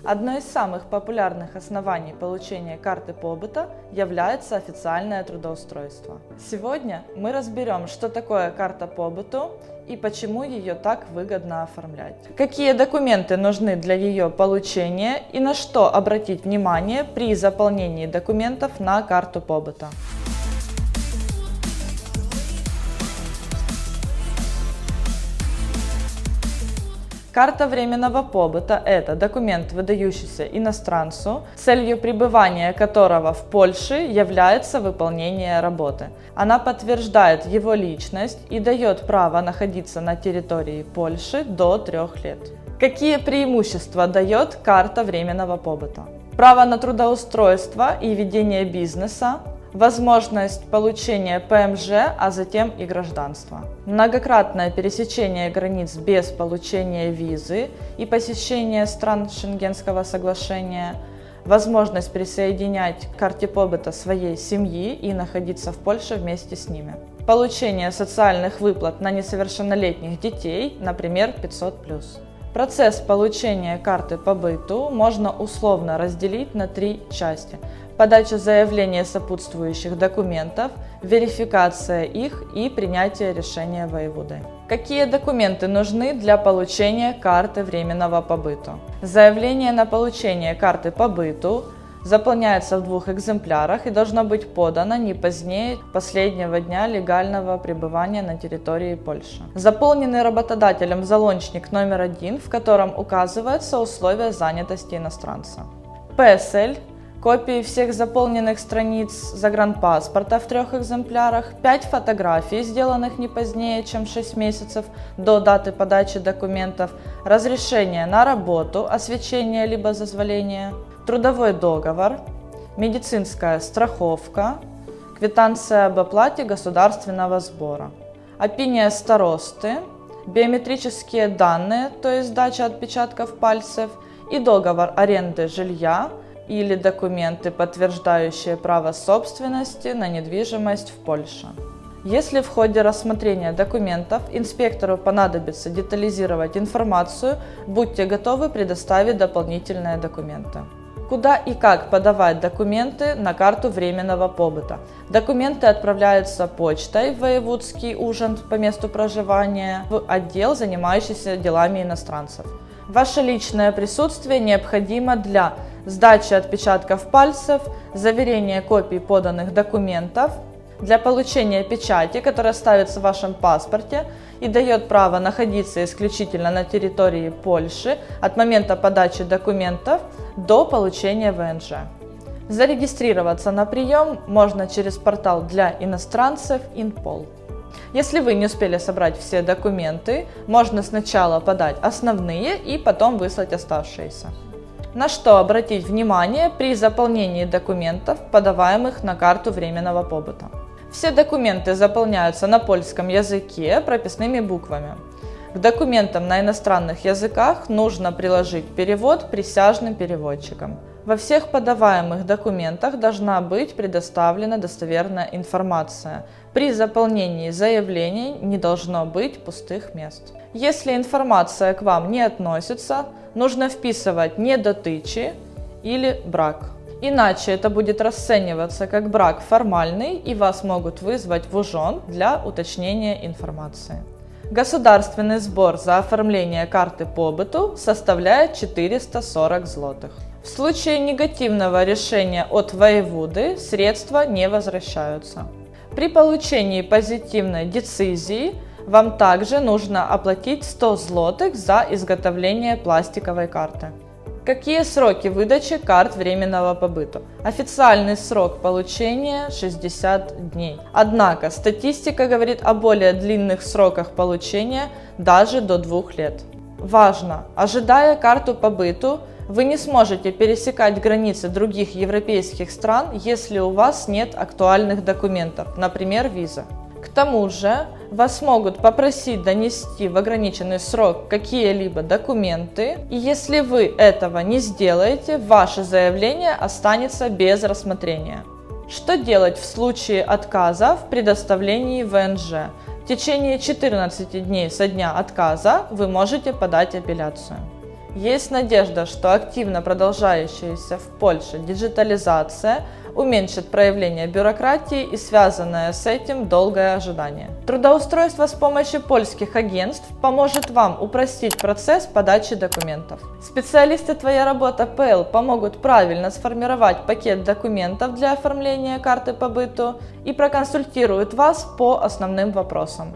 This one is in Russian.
Одно из самых популярных оснований получения карты побыта является официальное трудоустройство. Сегодня мы разберем, что такое карта побыту и почему ее так выгодно оформлять. Какие документы нужны для ее получения и на что обратить внимание при заполнении документов на карту побыта. Карта временного побыта – это документ, выдающийся иностранцу, целью пребывания которого в Польше является выполнение работы. Она подтверждает его личность и дает право находиться на территории Польши до 3 лет. Какие преимущества дает карта временного побыта? Право на трудоустройство и ведение бизнеса, возможность получения ПМЖ, а затем и гражданства. Многократное пересечение границ без получения визы и посещение стран Шенгенского соглашения, возможность присоединять к карте побыта своей семьи и находиться в Польше вместе с ними. Получение социальных выплат на несовершеннолетних детей, например, 500+. Процесс получения карты побыту можно условно разделить на 3 части. Подача заявления сопутствующих документов, верификация их и принятие решения воеводы. Какие документы нужны для получения карты временного побыта? Заявление на получение карты побыту заполняется в 2 экземплярах и должно быть подано не позднее последнего дня легального пребывания на территории Польши. Заполненный работодателем залончик номер 1, в котором указываются условия занятости иностранца. ПСЛ. Копии всех заполненных страниц загранпаспорта в 3 экземплярах, 5 фотографий, сделанных не позднее, чем 6 месяцев до даты подачи документов, разрешение на работу, освещение либо зазволение, трудовой договор, медицинская страховка, квитанция об оплате государственного сбора, опиния старосты, биометрические данные, то есть дача отпечатков пальцев и договор аренды жилья, или документы, подтверждающие право собственности на недвижимость в Польше. Если в ходе рассмотрения документов инспектору понадобится детализировать информацию, будьте готовы предоставить дополнительные документы. Куда и как подавать документы на карту временного побыта? Документы отправляются почтой в воеводский ужент по месту проживания в отдел, занимающийся делами иностранцев. Ваше личное присутствие необходимо для сдачи отпечатков пальцев, заверения копий поданных документов, для получения печати, которая ставится в вашем паспорте и дает право находиться исключительно на территории Польши от момента подачи документов до получения ВНЖ. Зарегистрироваться на прием можно через портал для иностранцев InPol. Если вы не успели собрать все документы, можно сначала подать основные и потом выслать оставшиеся. На что обратить внимание при заполнении документов, подаваемых на карту временного побыта? Все документы заполняются на польском языке прописными буквами. К документам на иностранных языках нужно приложить перевод присяжным переводчикам. Во всех подаваемых документах должна быть предоставлена достоверная информация. При заполнении заявлений не должно быть пустых мест. Если информация к вам не относится, нужно вписывать «недотычи» или «брак». Иначе это будет расцениваться как брак формальный и вас могут вызвать в ужон для уточнения информации. Государственный сбор за оформление карты побыту составляет 440 злотых. В случае негативного решения от воеводы средства не возвращаются. При получении позитивной децизии вам также нужно оплатить 100 злотых за изготовление пластиковой карты. Какие сроки выдачи карт временного побыта? Официальный срок получения 60 дней. Однако статистика говорит о более длинных сроках получения даже до 2 лет. Важно! Ожидая карту побыту, вы не сможете пересекать границы других европейских стран, если у вас нет актуальных документов, например, виза. К тому же, вас могут попросить донести в ограниченный срок какие-либо документы, и если вы этого не сделаете, ваше заявление останется без рассмотрения. Что делать в случае отказа в предоставлении ВНЖ? В течение 14 дней со дня отказа вы можете подать апелляцию. Есть надежда, что активно продолжающаяся в Польше диджитализация уменьшит проявление бюрократии и связанное с этим долгое ожидание. Трудоустройство с помощью польских агентств поможет вам упростить процесс подачи документов. Специалисты «Твоя работа ПЛ» помогут правильно сформировать пакет документов для оформления карты по быту и проконсультируют вас по основным вопросам.